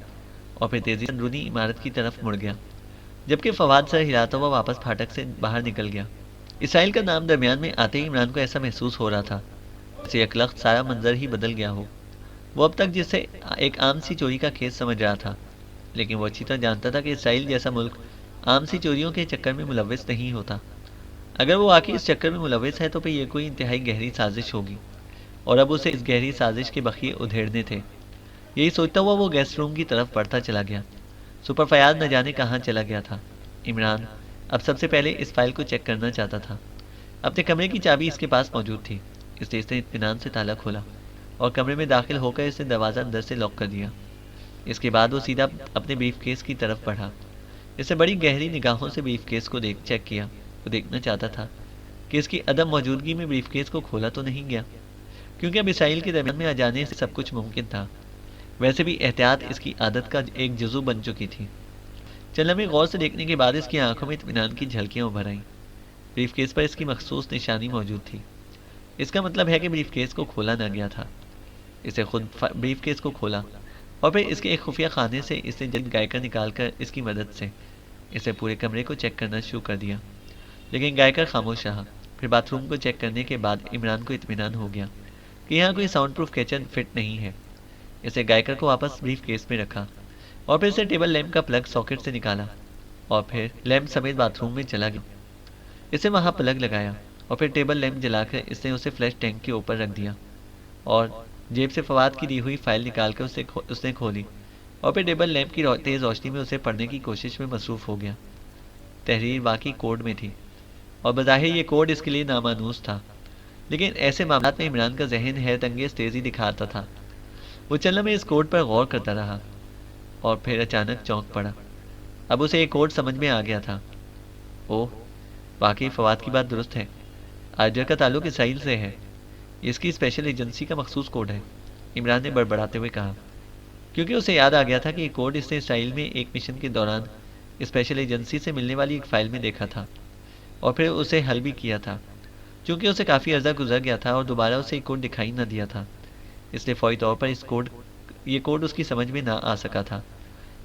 اور پھر تیزی سے اندرونی عمارت کی طرف مڑ گیا، جبکہ فواد سر ہلاتا ہوا واپس پھاٹک سے باہر نکل گیا۔ اسرائیل کا نام درمیان میں آتے ہی عمران کو ایسا محسوس ہو رہا تھا جیسے یکلخت سارا منظر ہی بدل گیا ہو۔ وہ اب تک جسے ایک عام سی چوری کا کیس سمجھ رہا تھا، لیکن وہ اچھی طرح جانتا تھا کہ اسرائیل جیسا ملک عام سی چوریوں کے چکر میں ملوث نہیں ہوتا۔ اگر وہ واقعی اس چکر میں ملوث ہے تو پھر یہ کوئی انتہائی گہری سازش ہوگی، اور اب اسے اس گہری سازش کے بخیے ادھیڑنے تھے۔ یہی سوچتا ہوا وہ گیسٹ روم کی طرف بڑھتا چلا گیا۔ سپر فیاض نہ جانے کہاں چلا گیا تھا۔ عمران اب سب سے پہلے اس فائل کو چیک کرنا چاہتا تھا۔ اپنے کمرے کی چابی اس کے پاس موجود تھی، اس لیے اس نے اطمینان سے تالا کھولا اور کمرے میں داخل ہو کر اس نے دروازہ اندر سے لاک کر دیا۔ اس کے بعد وہ سیدھا اپنے بریف کیس کی طرف بڑھا۔ اس نے بڑی گہری نگاہوں سے بریف کیس کو چیک کیا۔ وہ دیکھنا چاہتا تھا کہ اس کی عدم موجودگی میں بریف کیس کو کھولا تو نہیں گیا، کیونکہ اب اسرائیل کے درمیان میں آ جانے سے سب کچھ ممکن تھا۔ ویسے بھی احتیاط اس کی عادت کا ایک جزو بن چکی تھی۔ چند لمحے غور سے دیکھنے کے بعد اس کی آنکھوں میں اطمینان کی جھلکیاں ابھر آئیں۔ بریف کیس پر اس کی مخصوص نشانی موجود تھی۔ اس کا مطلب ہے کہ بریف کیس کو کھولا نہ گیا تھا۔ اسے خود بریف کیس کو کھولا اور پھر اس کے ایک خفیہ خانے سے اس نے جلد گائیکر نکال کر اس کی مدد سے اسے پورے کمرے کو چیک کرنا شروع کر دیا، لیکن گائیکر خاموش رہا۔ پھر باتھ روم کو چیک کرنے کے بعد عمران کو اطمینان ہو گیا کہ یہاں کوئی ساؤنڈ پروف کچن فٹ نہیں ہے۔ اسے گائیکر کو واپس بریف کیس میں رکھا اور پھر اسے ٹیبل لیمپ کا پلگ ساکٹ سے نکالا اور پھر لیمپ سمیت باتھ روم میں چلا گیا۔ اسے وہاں پلگ لگایا اور پھر ٹیبل لیمپ جلا کر اس نے اسے فلش ٹینک کے اوپر رکھ دیا اور جیب سے فواد کی دی ہوئی فائل نکال کر اس نے کھولی اور پھر ٹیبل لیمپ کی تیز روشنی میں اسے پڑھنے کی کوشش میں مصروف ہو گیا۔ تحریر واقعی کوڈ میں تھی اور بظاہر یہ کوڈ اس کے لیے نامانوس تھا، لیکن ایسے معاملات میں عمران کا ذہن حیرت انگیز تیزی دکھاتا تھا۔ وہ چند لمحے اس کوڈ پر غور کرتا رہا اور پھر اچانک چونک پڑا۔ اب اسے یہ کوڈ سمجھ میں آ گیا تھا۔ اوہ، واقعی فواد کی بات درست ہے، آرجر کا تعلق اسرائیل سے ہے، یہ اس کی اسپیشل ایجنسی کا مخصوص کوڈ ہے، عمران نے بڑبڑاتے ہوئے کہا، کیونکہ اسے یاد آ گیا تھا کہ یہ کوڈ اس نے اسرائیل میں ایک مشن کے دوران اسپیشل ایجنسی سے ملنے والی ایک فائل میں دیکھا تھا اور پھر اسے حل بھی کیا تھا۔ چونکہ اسے کافی عرصہ گزر گیا تھا اور دوبارہ اسے یہ کوڈ دکھائی نہ دیا تھا، اس لیے فوری طور پر یہ کوڈ اس کی سمجھ میں نہ آ سکا تھا،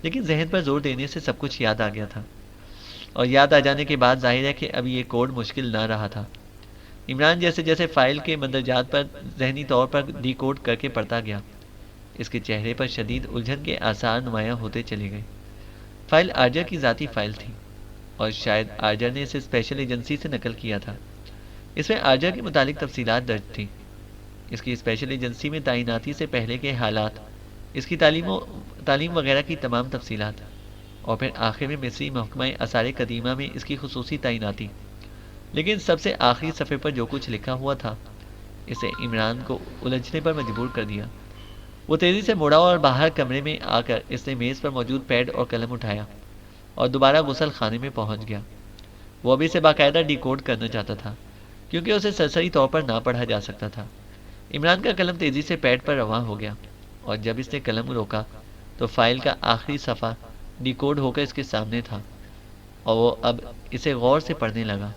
لیکن ذہن پر زور دینے سے سب کچھ یاد آ گیا تھا، اور یاد آ جانے کے بعد ظاہر ہے کہ اب یہ کوڈ مشکل نہ رہا تھا۔ عمران جیسے جیسے فائل کے مندرجات پر ذہنی طور پر ڈی کوڈ کر کے پڑھتا گیا، اس کے چہرے پر شدید الجھن کے آثار نمایاں ہوتے چلے گئے۔ فائل آرجر کی ذاتی فائل تھی اور شاید آرجر نے اسے اسپیشل ایجنسی سے نقل کیا تھا۔ اس میں آرجر کے متعلق تفصیلات درج تھیں، اس کی اسپیشل ایجنسی میں تعیناتی سے پہلے کے حالات، اس کی تعلیم وغیرہ کی تمام تفصیلات، اور پھر آخر میں مصری محکمہ آثار قدیمہ میں اس کی خصوصی تعیناتی۔ لیکن سب سے آخری صفحے پر جو کچھ لکھا ہوا تھا اسے عمران کو الجھنے پر مجبور کر دیا۔ وہ تیزی سے مڑا اور باہر کمرے میں آ کر اس نے میز پر موجود پیڈ اور قلم اٹھایا اور دوبارہ غسل خانے میں پہنچ گیا۔ وہ ابھی سے باقاعدہ ڈی کوڈ کرنا چاہتا تھا کیونکہ اسے سرسری طور پر نہ پڑھا جا سکتا تھا۔ عمران کا قلم تیزی سے پیڈ پر رواں ہو گیا اور جب اس نے قلم روکا تو فائل کا آخری صفحہ ڈی کوڈ ہو کر اس کے سامنے تھا اور وہ اب اسے غور سے پڑھنے لگا۔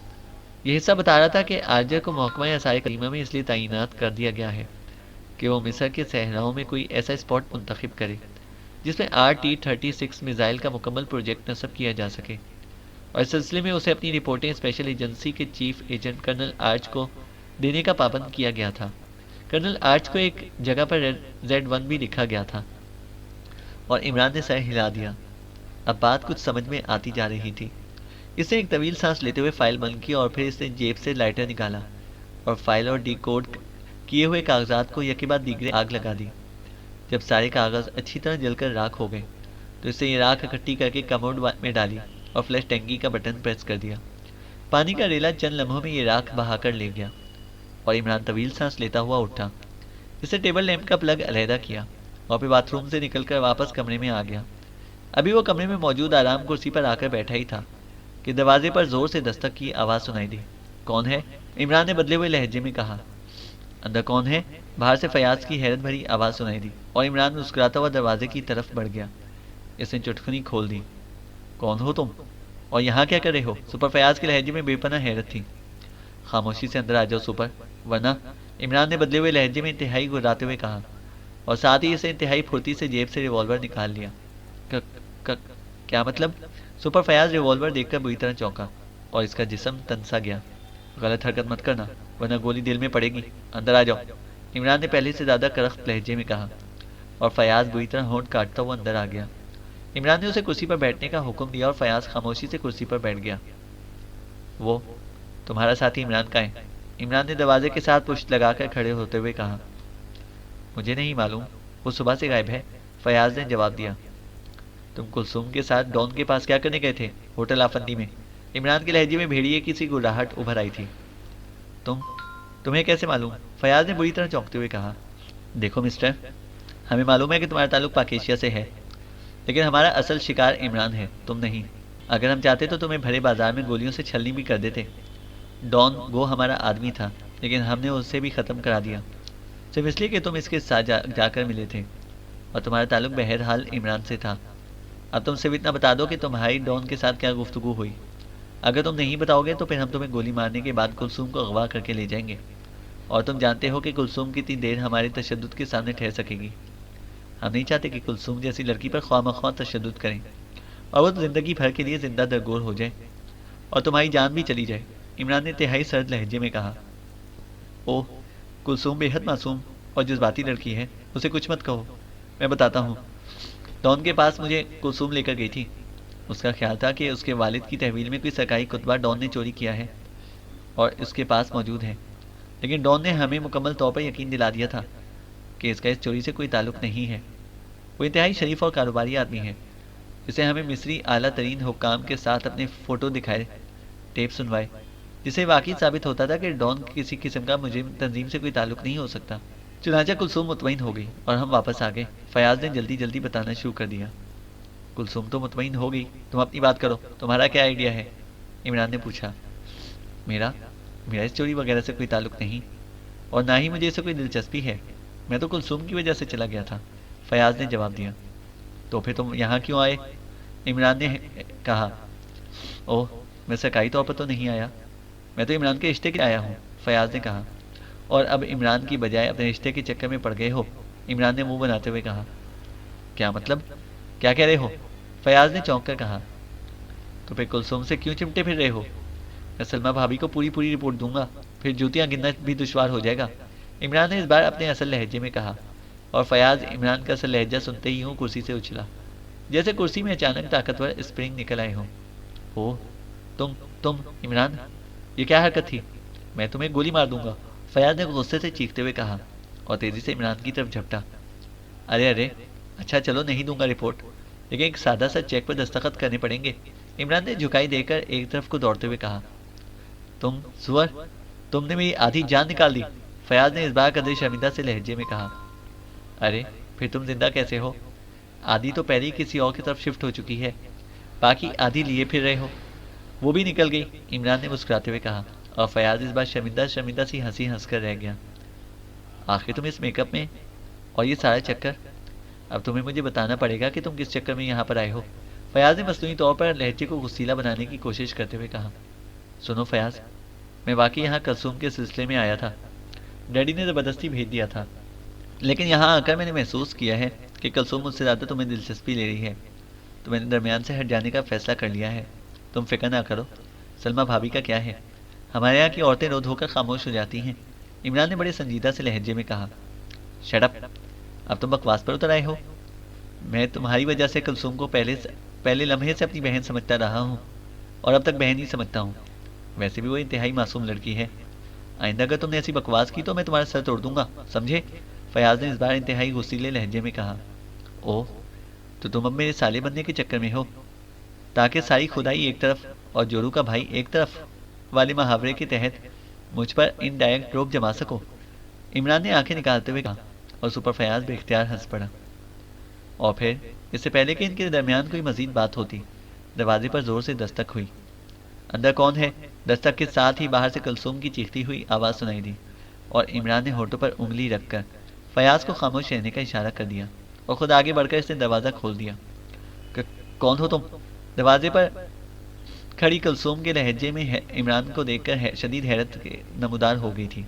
یہ حصہ بتا رہا تھا کہ آرجر کو محکمہ آثار قدیمہ میں اس لیے تعینات کر دیا گیا ہے کہ وہ مصر کے صحراؤں میں کوئی ایسا اسپاٹ منتخب کرے جس میں RT-36 میزائل کا مکمل پروجیکٹ نصب کیا جا سکے، اور اس سلسلے میں اسے اپنی رپورٹیں اسپیشل ایجنسی کے چیف ایجنٹ کرنل آرچ کو دینے کا پابند کیا گیا تھا۔ کرنل آرچ کو ایک جگہ پر Z1 بھی لکھا گیا تھا، اور عمران نے سر ہلا دیا۔ اب بات کچھ سمجھ میں آتی جا رہی تھی۔ اس نے ایک طویل سانس لیتے ہوئے فائل بند کی اور پھر اس نے جیب سے لائٹر نکالا اور فائل اور ڈی کوڈ کیے ہوئے کاغذات کو یکے بعد دیگرے آگ لگا دی۔ جب سارے کاغذ اچھی طرح جل کر راکھ ہو گئے تو اس نے یہ راکھ اکٹھی کر کے کموڈ میں ڈالی اور فلش ٹینکی کا بٹن پریس کر دیا۔ پانی کا ریلا چند لمحوں میں یہ راکھ بہا کر لے گیا اور عمران طویل سانس لیتا ہوا اٹھا۔ اس نے ٹیبل لیمپ کا پلگ علیحدہ کیا اور پھر باتھ روم سے نکل کر واپس کمرے میں آ گیا۔ ابھی وہ کمرے میں موجود آرام کرسی پر آ کر بیٹھا ہی تھا کہ دروازے پر زور سے دستک کی آواز سنائی دی۔ کون ہے؟ عمران نے بدلے ہوئے لہجے میں کہا۔ اندر کون ہے؟ باہر سے فیاض کی حیرت بھری آواز سنائی دی اور عمران مسکراتا ہوا دروازے کی طرف بڑھ گیا۔ اس نے چٹکنی کھول دی۔ کون ہو تم؟ اور یہاں کیا کر رہے ہو؟ سپر فیاض کے لہجے میں بے پناہ حیرت تھی۔ خاموشی سے اندر آ جاؤ سپر، ورنہ، عمران نے بدلے ہوئے لہجے میں انتہائی گھبراتے ہوئے کہا، اور ساتھ ہی اسے انتہائی پھرتی سے جیب سے ریوالور نکال لیا۔ کیا مطلب؟ سپر فیاض ریوالور دیکھ کر بری طرح چونکا اور اس کا جسم تنسا گیا۔ غلط حرکت مت کرنا ورنہ گولی دل میں پڑے گی، اندر آ جاؤ، عمران نے پہلے سے زیادہ کرخت لہجے میں کہا، اور فیاض بری طرح ہونٹ کاٹتا ہوا اندر آ گیا۔ عمران نے اسے کرسی پر بیٹھنے کا حکم دیا اور فیاض خاموشی سے کرسی پر بیٹھ گیا۔ وہ تمہارا ساتھی عمران کا ہے؟ عمران نے دروازے کے ساتھ پشت لگا کر کھڑے ہوتے ہوئے کہا۔ مجھے نہیں معلوم، وہ صبح سے غائب ہے، فیاض نے جواب دیا۔ تم کلثوم کے ساتھ ڈان کے پاس کیا کرنے گئے تھے؟ ہوٹل آفندی میں، عمران کے لہجے میں بھیڑیے کی سی گڑاہٹ ابھر آئی تھی۔ تمہیں کیسے معلوم؟ فیاض نے بری طرح چونکتے ہوئے کہا۔ دیکھو مسٹر، ہمیں معلوم ہے کہ تمہارا تعلق پاکیشیا سے ہے، لیکن ہمارا اصل شکار عمران ہے، تم نہیں۔ اگر ہم چاہتے تو تمہیں بھرے بازار میں گولیوں سے چھلنی بھی کر دیتے۔ ڈان گو ہمارا آدمی تھا، لیکن ہم نے اسے بھی ختم کرا دیا، صرف اس لیے کہ تم اس کے ساتھ جا کر ملے تھے، اور تمہارا تعلق بہرحال عمران سے تھا۔ اب تم صرف اتنا بتا دو کہ تمہاری ڈان کے ساتھ کیا گفتگو ہوئی۔ اگر تم نہیں بتاؤ گے تو پھر ہم تمہیں گولی مارنے کے بعد کلثوم کو اغوا کر کے لے جائیں گے، اور تم جانتے ہو کہ کلثوم کتنی دیر ہمارے تشدد کے سامنے ٹھہر سکے گی۔ ہم نہیں چاہتے کہ کلثوم جیسی لڑکی پر خواہ مخواہ تشدد کریں اور وہ زندگی بھر کے لیے زندہ درگور ہو جائے اور تمہاری جان بھی چلی جائے، عمران نے انتہائی سرد لہجے میں کہا۔ اوہ، کلثوم بے حد معصوم اور جذباتی لڑکی ہے، اسے کچھ مت کہو، میں بتاتا ہوں۔ ڈان کے پاس مجھے کلثوم لے کر گئی تھی، اس کا خیال تھا کہ اس کے والد کی تحویل میں کوئی سرکاری کتبہ ڈان نے چوری کیا ہے اور اس کے پاس موجود ہے، لیکن ڈان نے ہمیں مکمل طور پر یقین دلا دیا تھا کہ اس کا اس چوری سے کوئی تعلق نہیں ہے۔ وہ انتہائی شریف اور کاروباری آدمی ہے۔ اسے ہمیں مصری اعلیٰ ترین حکام کے ساتھ اپنے فوٹو دکھائے، ٹیپ سنوائے، جسے واقعی ثابت ہوتا تھا کہ ڈان کسی قسم کا مجرم تنظیم سے کوئی تعلق نہیں ہو سکتا۔ چنانچہ کلثوم مطمئن ہو گئی اور ہم واپس آ گئے۔ فیاض نے جلدی جلدی بتانا شروع کر دیا۔ کلثوم تو مطمئن ہو گئی، تم اپنی بات کرو، تمہارا کیا آئیڈیا ہے؟ عمران نے پوچھا۔ میرا اس چوری وغیرہ سے کوئی تعلق نہیں، اور نہ ہی مجھے اسے کوئی دلچسپی ہے۔ میں تو کلثوم کی وجہ سے چلا گیا تھا، فیاض نے جواب دیا۔ تو پھر تم یہاں کیوں آئے؟ عمران نے کہا۔ اوہ، میں سرکاری طور پر تو نہیں آیا، میں تو عمران کے رشتے کے لیے آیا ہوں، فیاض نے کہا۔ اور اب عمران کی بجائے اپنے رشتے کے چکر میں پڑ گئے ہو؟ عمران نے منہ بناتے ہوئے کہا۔ کیا مطلب؟ کیا کہہ رہے ہو؟ فیاض نے چونک کر کہا۔ تو پھر کلثوم سے کیوں چمٹے پھر رہے ہو؟ میں سلمہ بھابھی کو پوری رپورٹ دوں گا، پھر جوتیاں گننا بھی دشوار ہو جائے گا، عمران نے اس بار اپنے اصل لہجے میں کہا۔ اور فیاض عمران کا اصل لہجہ سنتے ہی ہوں کرسی سے اچھلا، جیسے کرسی میں اچانک طاقتور اسپرنگ نکل آئے ہوں۔ اوہ، تم عمران، یہ کیا حرکت تھی؟ میں تمہیں گولی مار دوں گا، فیاض نے غصے سے چیختے ہوئے کہا اور تیزی سے عمران کی طرف جھپٹا۔ ارے، اچھا چلو نہیں دوں گا رپورٹ، لیکن ایک سادہ سا چیک پر دستخط کرنے پڑیں گے، عمران نے جھکائی دے کر ایک طرف کو دوڑتے ہوئے کہا۔ تم سور، تم نے میری آدھی جان نکال دی، فیاض نے اس بار قدر شرمندہ سے لہجے میں کہا۔ ارے پھر تم زندہ کیسے ہو؟ آدھی تو پہلے ہی کسی اور کی طرف شفٹ ہو چکی ہے، باقی آدھی لیے پھر رہے ہو۔ وہ بھی نکل گئی، عمران نے مسکراتے ہوئے کہا، اور فیاض اس بار شرمندہ سی ہنسی ہنس کر رہ گیا۔ آخر تم اس میک اپ میں اور یہ سارا چکر، اب تمہیں مجھے بتانا پڑے گا کہ تم کس چکر میں یہاں پر آئے ہو، فیاض نے مصنوعی طور پر لہجے کو غسیلہ بنانے کی کوشش کرتے ہوئے کہا۔ سنو فیاض، میں واقعی یہاں کلثوم کے سلسلے میں آیا تھا، ڈیڈی نے زبردستی بھیج دیا تھا، لیکن یہاں آ کر میں نے محسوس کیا ہے کہ کلثوم مجھ سے زیادہ تمہیں دلچسپی لے رہی ہے، تو میں نے درمیان سے ہٹ جانے کا فیصلہ کر لیا ہے۔ تم فکر نہ کرو، سلمہ بھابھی کا کیا ہے، ہمارے یہاں کی عورتیں رو دھو کر خاموش ہو جاتی ہیں، عمران نے بڑے سنجیدہ سے لہجے میں کہا۔ شٹ اپ، اب تم بکواس پر اتر آئے ہو؟ میں تمہاری وجہ سے کلثوم کو پہلے لمحے سے اپنی بہن سمجھتا رہا ہوں، اور اب تک بہن ہی سمجھتا ہوں، ویسے بھی وہ انتہائی معصوم لڑکی ہے۔ آئندہ اگر تم نے ایسی بکواس کی تو میں تمہارا سر توڑ دوں گا، سمجھے؟ فیاض نے اس بار انتہائی غصیلے لہجے میں کہا۔ اوہ، تو تم اب میرے سالے بننے کے چکر میں ہو، تاکہ ساری خدائی ایک طرف اور جورو کا بھائی ایک طرف والے محاورے کے تحت مجھ پر انڈائریکٹ روپ جما سکو، عمران نے آنکھیں نکالتے ہوئے کہا، اور سپر فیاض بے اختیار ہنس پڑا۔ اور پھر اس سے پہلے کہ ان کے درمیان کوئی مزید بات ہوتی، دروازے پر زور سے دستک ہوئی۔ اندر کون ہے؟ دستک کے ساتھ ہی باہر سے کلثوم کی چیختی ہوئی آواز سنائی دی، اور عمران نے ہونٹوں پر انگلی رکھ کر فیاض کو خاموش رہنے کا اشارہ کر دیا، اور خود آگے بڑھ کر اس نے دروازہ کھول دیا۔ کون ہو تم؟ دروازے پر کھڑی کلثوم کے لہجے میں عمران کو دیکھ کر شدید حیرت نمودار ہو گئی تھی،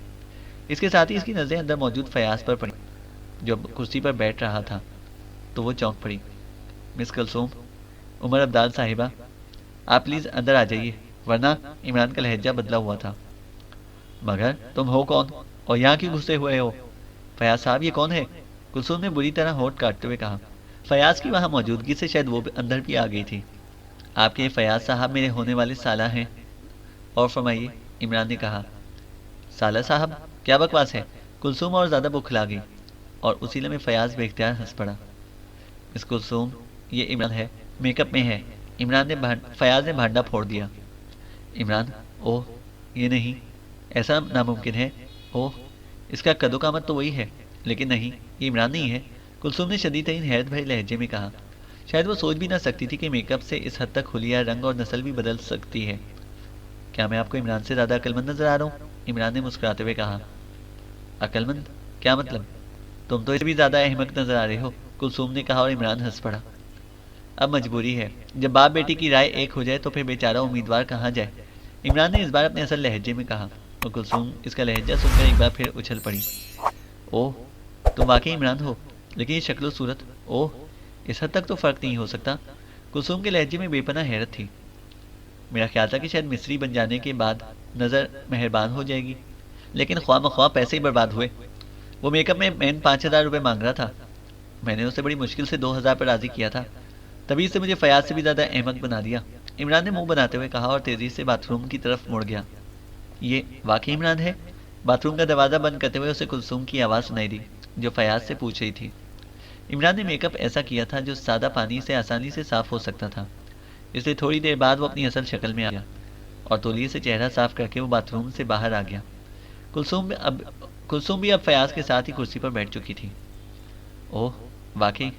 اس کے ساتھ ہی اس کی نظریں اندر موجود فیاض پر پڑیں جو کرسی پر بیٹھ رہا تھا، تو وہ چونک پڑی۔ مس کلثوم، عمر عبدال صاحبہ، آپ پلیز اندر آ جائیے، ورنہ عمران کا لہجہ بدلا ہوا تھا۔ مگر تم ہو کون اور یہاں کیوں گھسے ہوئے ہو؟ فیاض صاحب، یہ کون ہے؟ کلثوم نے بری طرح ہونٹ کاٹتے ہوئے کہا۔ فیاض کی وہاں موجودگی سے شاید وہ اندر بھی آ گئی تھی۔ آپ کے فیاض صاحب میرے ہونے والے سالہ ہیں، اور فرمائیے، عمران نے کہا۔ سالہ صاحب؟ کیا بکواس ہے؟ کلثوم اور زیادہ بکھلا گئی، اور اسی لمحے فیاض بے اختیار ہنس پڑا۔ مس کلثوم، یہ عمران ہے، میک اپ میں ہے، فیاض نے بھانڈا پھوڑ دیا۔ عمران، اوہ یہ نہیں، ایسا ناممکن ہے، اوہ اس کا قد و قامت تو وہی ہے، لیکن نہیں، یہ عمران نہیں ہے، کلثوم نے شدید ترین حیرت بھرے لہجے میں کہا۔ شاید وہ سوچ بھی نہ سکتی تھی کہ میک اپ سے اس حد تک حلیہ رنگ اور نسل بھی بدل سکتی ہے۔ کیا میں آپ کو عمران سے زیادہ عقل مند نظر آ رہا ہوں؟ عمران نے مسکراتے ہوئے کہا۔ عقل مند؟ کیا مطلب؟ تم تو اس سے بھی زیادہ احمق نظر آ رہے ہو، کلثوم نے کہا، اور عمران ہنس پڑا۔ اب مجبوری ہے، جب باپ بیٹی کی رائے ایک ہو جائے تو پھر بیچارہ امیدوار کہاں جائے، عمران نے اس بار اپنے اصل لہجے میں کہا، اور کلثوم اس کا لہجہ سن کر ایک بار پھر اچھل پڑی۔ اوہ، تم واقعی عمران ہو، لیکن یہ شکل و صورت، اوہ اس حد تک تو فرق نہیں ہو سکتا۔ کلثوم کے لہجے میں بے پناہ حیرت تھی۔ میرا خیال تھا کہ شاید مصری بن جانے کے بعد نظر مہربان ہو جائے گی، لیکن خواہ مخواہ پیسے ہی برباد ہوئے۔ وہ میک اپ میں مین 5,000 روپے مانگ رہا تھا، میں نے اسے بڑی مشکل سے 2,000 پر راضی کیا تھا، تبھی اس نے مجھے فیاض سے بھی زیادہ احمق بنا دیا، عمران نے منہ بناتے ہوئے کہا، اور تیزی سے باتھ روم کی طرف مڑ گیا۔ یہ واقعی عمران ہے؟ باتھ روم کا دروازہ بند کرتے ہوئے اسے کلثوم کی آواز سنائی دی، جو فیاض سے پوچھ رہی تھی۔ عمران نے میک اپ ایسا کیا تھا جو سادہ پانی سے آسانی سے صاف ہو سکتا تھا، اس لیے تھوڑی دیر بعد وہ اپنی اصل شکل میں آ گیا اور تولیے سے چہرہ صاف کر کے وہ باتھ روم سے باہر آ گیا۔ کلثوم بھی اب فیاض کے ساتھ ہی کرسی پر بیٹھ چکی تھی۔ اوہ واقعی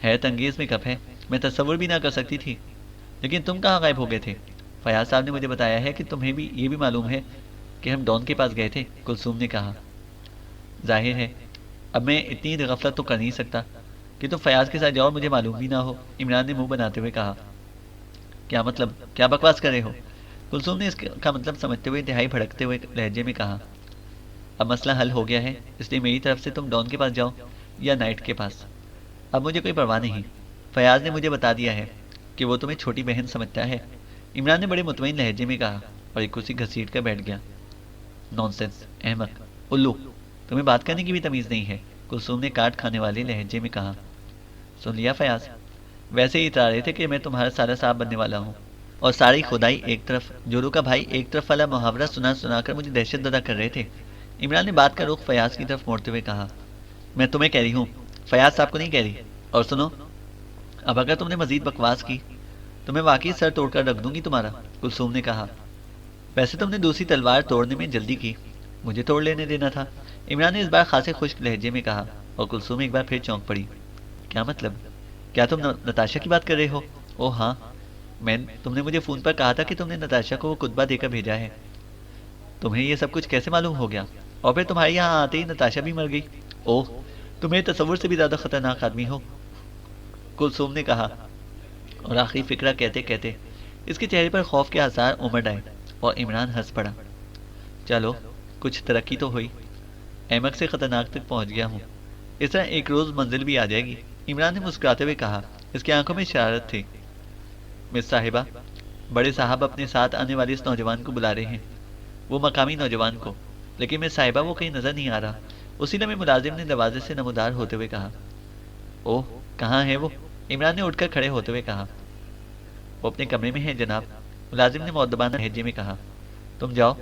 حیرت انگیز میک اپ ہے، میں تصور بھی نہ کر سکتی تھی۔ لیکن تم کہاں غائب ہو گئے تھے؟ فیاض صاحب نے مجھے بتایا ہے کہ تمہیں بھی یہ بھی معلوم ہے کہ ہم ڈان کے پاس گئے تھے، کلثوم نے کہا۔ ظاہر ہے اب میں اتنی غفلت تو کر نہیں سکتا کہ تم فیاض کے ساتھ جاؤ اور مجھے معلوم بھی نہ ہو، عمران نے منہ بناتے ہوئے کہا۔ کیا مطلب؟ کیا بکواس کر رہے ہو؟ کلثوم نے اس کا مطلب سمجھتے ہوئے انتہائی بھڑکتے ہوئے لہجے میں کہا۔ اب مسئلہ حل ہو گیا ہے، اس لیے میری طرف سے تم ڈان کے پاس جاؤ یا نائٹ کے پاس، اب مجھے کوئی پرواہ نہیں۔ فیاض نے مجھے بتا دیا ہے کہ وہ تمہیں چھوٹی بہن سمجھتا ہے، عمران نے بڑے مطمئن لہجے میں کہا اور ایک کرسی گھسیٹ کر بیٹھ گیا۔ نانسنس، احمق، الو، تمہیں بات کرنے کی بھی تمیز نہیں ہے، کلثوم نے کاٹ کھانے والے لہجے میں کہا۔ سن لیا فیاض، ویسے ہی اترا رہے تھے کہ میں تمہارا سارا صاحب بننے والا ہوں، اور ساری خدائی ایک طرف، جورو کا بھائی ایک طرف والا محاورہ سنا سنا کر مجھے دہشت زدہ کر رہے تھے۔ عمران نے بات کا رخ فیاض کی طرف موڑتے ہوئے کہا۔ میں تمہیں کہہ رہی ہوں، فیاض صاحب کو نہیں کہہ رہی۔ اور سنو، اب اگر تم نے مزید بکواس کی تو میں واقعی سر توڑ کر رکھ دوں گی تمہارا، کلثوم نے کہا۔ ویسے تم نے دوسری تلوار توڑنے میں جلدی کی، مجھے توڑ لینے دینا تھا، عمران نے اس بار خاصے خشک لہجے میں کہا، اور کلثوم ایک بار پھر چونک پڑی۔ کیا مطلب؟ کیا تم نتاشا کی بات کر رہے ہو؟ اوہ ہاں، تم نے مجھے فون پر کہا تھا کہ تم نے نتاشا کو وہ کتبہ دے کر بھیجا ہے۔ تمہیں یہ سب کچھ کیسے معلوم ہو گیا؟ اور پھر تمہارے یہاں آتے ہی نتاشا بھی مر گئی۔ اوہ، تم میرے تصور سے بھی زیادہ خطرناک آدمی ہو، کلثوم نے کہا، اور آخری فکرہ کہتے کہتے اس کے چہرے پر خوف کے آثار امڑ آئے اور عمران ہنس پڑا۔ چلو کچھ ترقی تو ہوئی، احمق سے خطرناک تک پہنچ گیا ہوں، اس طرح ایک روز منزل بھی آ جائے گی، عمران نے مسکراتے ہوئے کہا، اس کی آنکھوں میں شرارت تھی۔ مس صاحبہ، بڑے صاحب اپنے ساتھ آنے والے اس نوجوان کو بلا رہے ہیں، وہ مقامی نوجوان کو، لیکن مس صاحبہ وہ کہیں نظر نہیں آ رہا، اسی لمحے ملازم نے دروازے سے نمودار ہوتے ہوئے کہا۔ اوہ، کہاں ہے وہ؟ عمران نے اٹھ کر کھڑے ہوتے ہوئے کہا۔ وہ اپنے کمرے میں ہے جناب، ملازم نے مؤدبانہ لہجے میں کہا۔ تم جاؤ،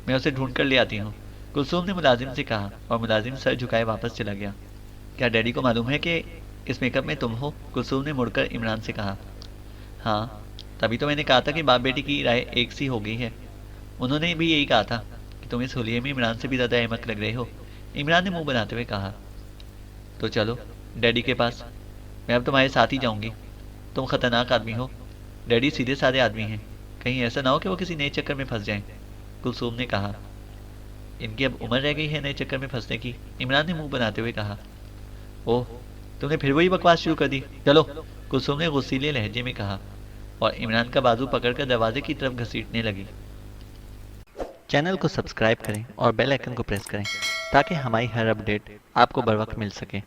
میں اسے ڈھونڈ کر لے آتی ہوں، کلثوم نے ملازم سے کہا، اور ملازم سر جھکائے واپس چلا گیا۔ کیا ڈیڈی کو معلوم ہے کہ اس میک اپ میں تم ہو؟ کلثوم نے مڑ کر عمران سے کہا۔ ہاں، تبھی تو میں نے کہا تھا کہ باپ بیٹی کی رائے ایک سی ہو گئی ہے، انہوں نے بھی یہی کہا تھا کہ تم اس حلیے میں عمران سے بھی زیادہ احمق لگ رہے ہو، عمران نے منہ بناتے ہوئے کہا۔ تو چلو ڈیڈی کے پاس، میں اب تمہارے ساتھ ہی جاؤں گی، تم خطرناک آدمی ہو، ڈیڈی سیدھے سادے آدمی ہیں، کہیں ایسا نہ ہو کہ وہ کسی نئے چکر میں پھنس جائیں، کلثوم نے کہا۔ ان کی اب عمر رہ گئی ہے نئے چکر میں پھنسنے کی، عمران نے منہ بناتے ہوئے کہا۔ اوہ، تم نے پھر وہی بکواس شروع کر دی، چلو، کلثوم نے غصیلے لہجے میں کہا، اور عمران کا بازو پکڑ کر دروازے کی طرف گھسیٹنے لگی۔ چینل کو سبسکرائب کریں اور بیل آئیکن کو پریس کریں تاکہ ہماری ہر اپڈیٹ آپ کو بر وقت مل سکے۔